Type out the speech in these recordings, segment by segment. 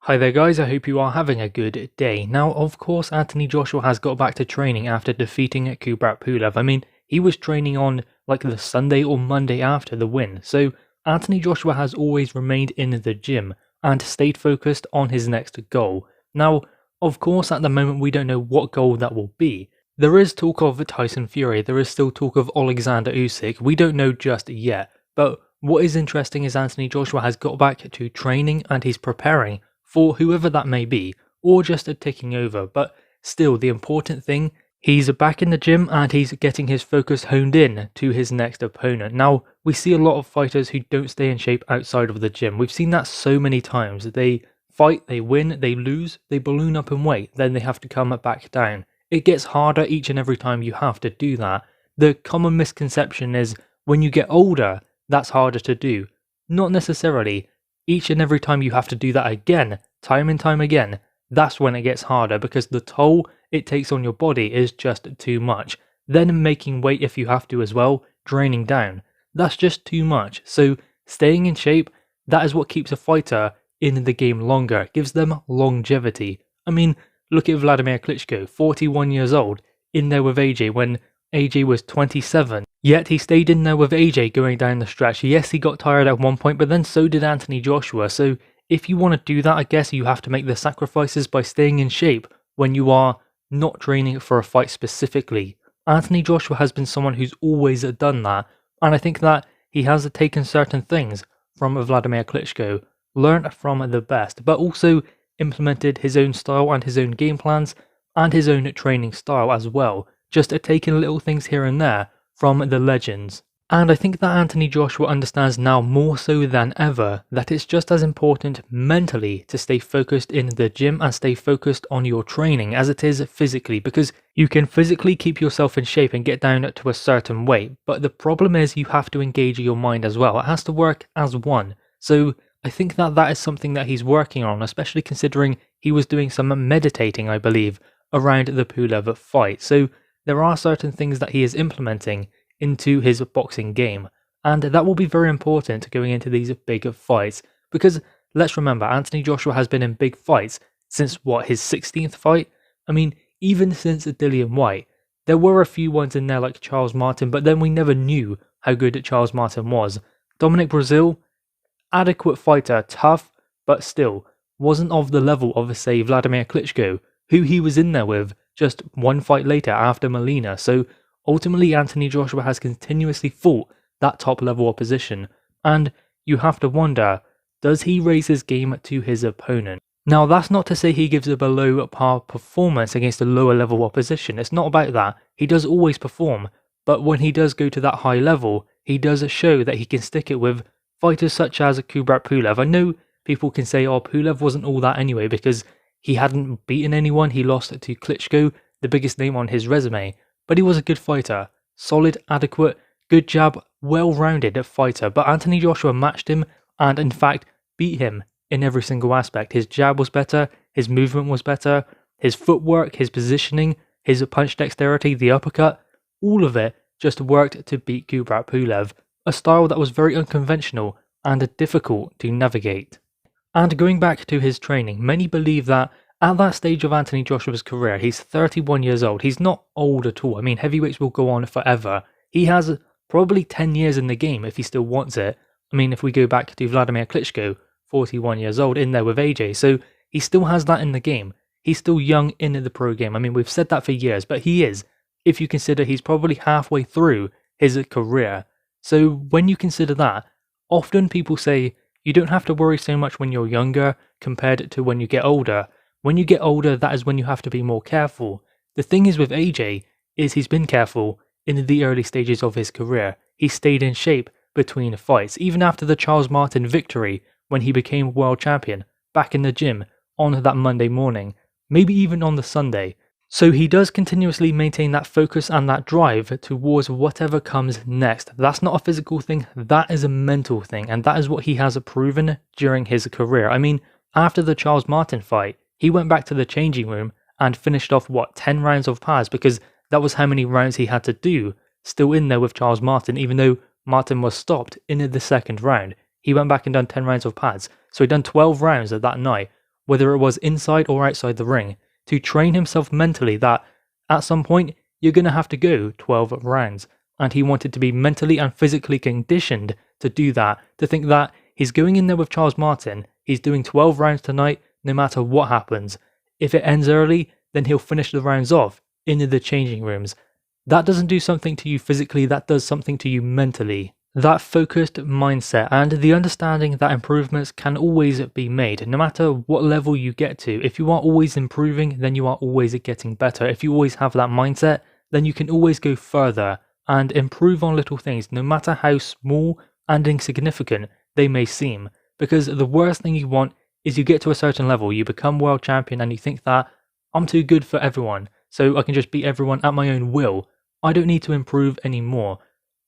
Hi there guys, I hope you are having a good day. Now, of course, Anthony Joshua has got back to training after defeating Kubrat Pulev. I mean, he was training on like the Sunday or Monday after the win. So, Anthony Joshua has always remained in the gym and stayed focused on his next goal. Now, of course, at the moment we don't know what goal that will be. There is talk of Tyson Fury, there is still talk of Alexander Usyk, we don't know just yet. But what is interesting is Anthony Joshua has got back to training and he's preparing for whoever that may be, or just a taking over, but still the important thing, he's back in the gym and he's getting his focus honed in to his next opponent. Now, we see a lot of fighters who don't stay in shape outside of the gym. We've seen that so many times. They fight, they win, they lose, they balloon up in weight, then they have to come back down. It gets harder each and every time you have to do that. The common misconception is when you get older, that's harder to do. Not necessarily. Each and every time you have to do that again, time and time again, that's when it gets harder because the toll it takes on your body is just too much. Then making weight if you have to as well, draining down. That's just too much. So staying in shape, that is what keeps a fighter in the game longer, gives them longevity. I mean, look at Vladimir Klitschko, 41 years old, in there with AJ when AJ was 27. Yet he stayed in there with AJ going down the stretch. Yes, he got tired at one point, but then so did Anthony Joshua. So if you want to do that, I guess you have to make the sacrifices by staying in shape when you are not training for a fight specifically. Anthony Joshua has been someone who's always done that, and I think that he has taken certain things from Vladimir Klitschko, learned from the best, but also implemented his own style and his own game plans and his own training style as well, just taking little things here and there from the legends. And I think that Anthony Joshua understands now more so than ever that it's just as important mentally to stay focused in the gym and stay focused on your training as it is physically, because you can physically keep yourself in shape and get down to a certain weight, but the problem is you have to engage your mind as well. It has to work as one. So I think that that is something that he's working on, especially considering he was doing some meditating, I believe, around the Pulev fight. So there are certain things that he is implementing into his boxing game, and that will be very important going into these big fights, because let's remember, Anthony Joshua has been in big fights since what, his 16th fight? I mean, even since Dillian White. There were a few ones in there like Charles Martin, but then we never knew how good Charles Martin was. Dominic Brazil, adequate fighter, tough, but still wasn't of the level of, say, Vladimir Klitschko, who he was in there with just one fight later after Molina. So ultimately Anthony Joshua has continuously fought that top level opposition, and you have to wonder, does he raise his game to his opponent? Now, that's not to say he gives a below par performance against a lower level opposition. It's not about that. He does always perform, but when he does go to that high level, he does show that he can stick it with fighters such as Kubrat Pulev. I know people can say, oh, Pulev wasn't all that anyway because he hadn't beaten anyone. He lost to Klitschko, the biggest name on his resume, but he was a good fighter. Solid, adequate, good jab, well-rounded fighter, but Anthony Joshua matched him and in fact beat him in every single aspect. His jab was better, his movement was better, his footwork, his positioning, his punch dexterity, the uppercut, all of it just worked to beat Kubrat Pulev, a style that was very unconventional and difficult to navigate. And going back to his training, many believe that at that stage of Anthony Joshua's career, he's 31 years old. He's not old at all. I mean, heavyweights will go on forever. He has probably 10 years in the game if he still wants it. I mean, if we go back to Vladimir Klitschko, 41 years old, in there with AJ. So he still has that in the game. He's still young in the pro game. I mean, we've said that for years, but he is, if you consider he's probably halfway through his career. So when you consider that, often people say you don't have to worry so much when you're younger compared to when you get older. When you get older, that is when you have to be more careful. The thing is with AJ, is he's been careful in the early stages of his career. He stayed in shape between fights, even after the Charles Martin victory when he became world champion, back in the gym on that Monday morning, maybe even on the Sunday. So he does continuously maintain that focus and that drive towards whatever comes next. That's not a physical thing, that is a mental thing, and that is what he has proven during his career. I mean, after the Charles Martin fight, he went back to the changing room and finished off, 10 rounds of pads, because that was how many rounds he had to do, still in there with Charles Martin, even though Martin was stopped in the second round. He went back and done 10 rounds of pads, so he done 12 rounds at that night, whether it was inside or outside the ring, to train himself mentally that at some point you're going to have to go 12 rounds. And he wanted to be mentally and physically conditioned to do that, to think that he's going in there with Charles Martin, he's doing 12 rounds tonight no matter what happens. If it ends early, then he'll finish the rounds off in the changing rooms. That doesn't do something to you physically, that does something to you mentally. That focused mindset and the understanding that improvements can always be made, no matter what level you get to. If you are always improving, then you are always getting better. If you always have that mindset, then you can always go further and improve on little things, no matter how small and insignificant they may seem. Because the worst thing you want is you get to a certain level, you become world champion and you think that I'm too good for everyone, so I can just beat everyone at my own will. I don't need to improve anymore.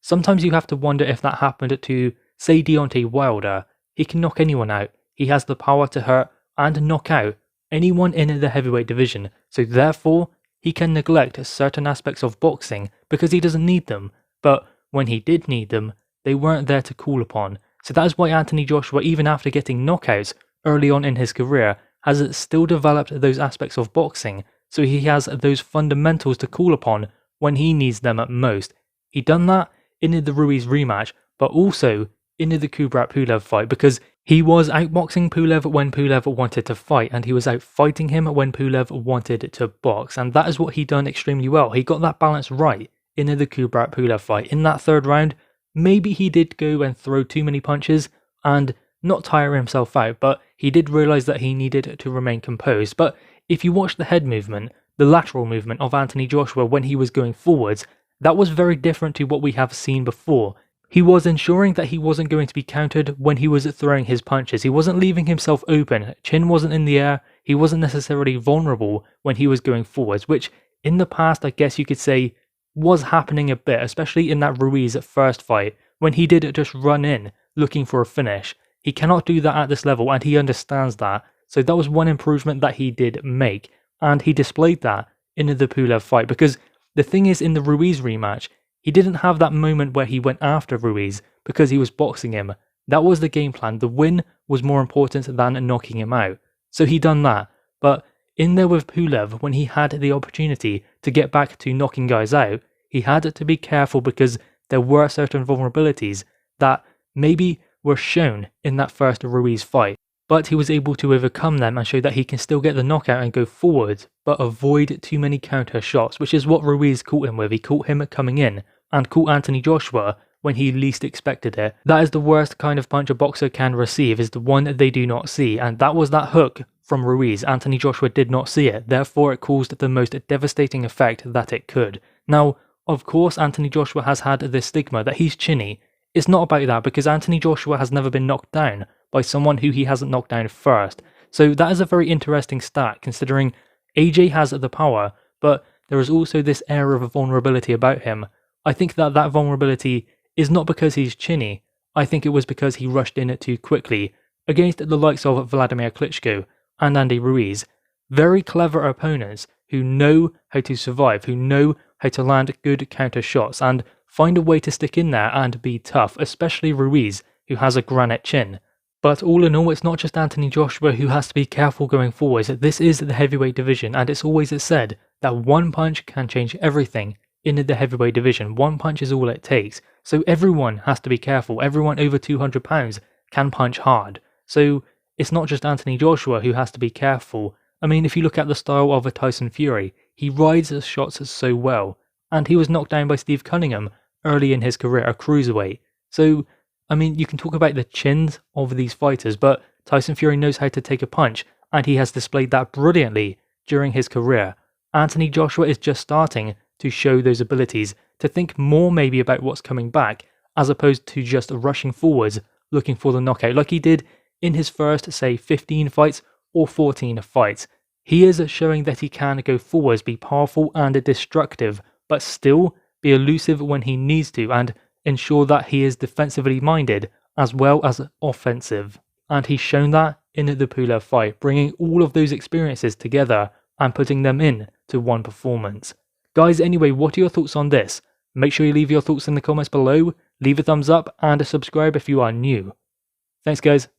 Sometimes you have to wonder if that happened to, say, Deontay Wilder. He can knock anyone out. He has the power to hurt and knock out anyone in the heavyweight division. So therefore, he can neglect certain aspects of boxing because he doesn't need them. But when he did need them, they weren't there to call upon. So that is why Anthony Joshua, even after getting knockouts early on in his career, has still developed those aspects of boxing. So he has those fundamentals to call upon when he needs them at most. He done that in the Ruiz rematch, but also in the Kubrat Pulev fight, because he was outboxing Pulev when Pulev wanted to fight, and he was outfighting him when Pulev wanted to box, and that is what he done extremely well. He got that balance right in the Kubrat Pulev fight. In that third round, maybe he did go and throw too many punches and not tire himself out, but he did realise that he needed to remain composed. But if you watch the head movement, the lateral movement of Anthony Joshua when he was going forwards, that was very different to what we have seen before. He was ensuring that he wasn't going to be countered when he was throwing his punches. He wasn't leaving himself open. Chin wasn't in the air. He wasn't necessarily vulnerable when he was going forwards, which in the past, I guess you could say, was happening a bit, especially in that Ruiz first fight, when he did just run in looking for a finish. He cannot do that at this level, and he understands that. So that was one improvement that he did make, and he displayed that in the Pulev fight, because the thing is, in the Ruiz rematch, he didn't have that moment where he went after Ruiz because he was boxing him. That was the game plan. The win was more important than knocking him out. So he done that. But in there with Pulev, when he had the opportunity to get back to knocking guys out, he had to be careful because there were certain vulnerabilities that maybe were shown in that first Ruiz fight. But he was able to overcome them and show that he can still get the knockout and go forward, but avoid too many counter shots, which is what Ruiz caught him with. He caught him coming in and caught Anthony Joshua when he least expected it. That is the worst kind of punch a boxer can receive, is the one that they do not see, and that was that hook from Ruiz. Anthony Joshua did not see it, therefore it caused the most devastating effect that it could. Now, of course, Anthony Joshua has had this stigma that he's chinny. It's not about that, because Anthony Joshua has never been knocked down by someone who he hasn't knocked down first. So that is a very interesting stat, considering AJ has the power, but there is also this air of vulnerability about him. I think that that vulnerability is not because he's chinny. I think it was because he rushed in too quickly against the likes of Vladimir Klitschko and Andy Ruiz. Very clever opponents who know how to survive, who know how to land good counter shots and find a way to stick in there and be tough, especially Ruiz, who has a granite chin. But all in all, it's not just Anthony Joshua who has to be careful going forwards. This is the heavyweight division, and it's always said that one punch can change everything in the heavyweight division. One punch is all it takes. So everyone has to be careful. Everyone over 200 pounds can punch hard. So it's not just Anthony Joshua who has to be careful. I mean, if you look at the style of a Tyson Fury, he rides his shots so well. And he was knocked down by Steve Cunningham early in his career, a cruiserweight. So I mean, you can talk about the chins of these fighters, but Tyson Fury knows how to take a punch, and he has displayed that brilliantly during his career. Anthony Joshua is just starting to show those abilities, to think more maybe about what's coming back, as opposed to just rushing forwards, looking for the knockout, like he did in his first, say, 15 fights or 14 fights. He is showing that he can go forwards, be powerful and destructive, but still be elusive when he needs to, and ensure that he is defensively minded as well as offensive. And he's shown that in the Pulev fight, bringing all of those experiences together and putting them in to one performance. Guys, anyway, what are your thoughts on this? Make sure you leave your thoughts in the comments below, leave a thumbs up and subscribe if you are new. Thanks guys.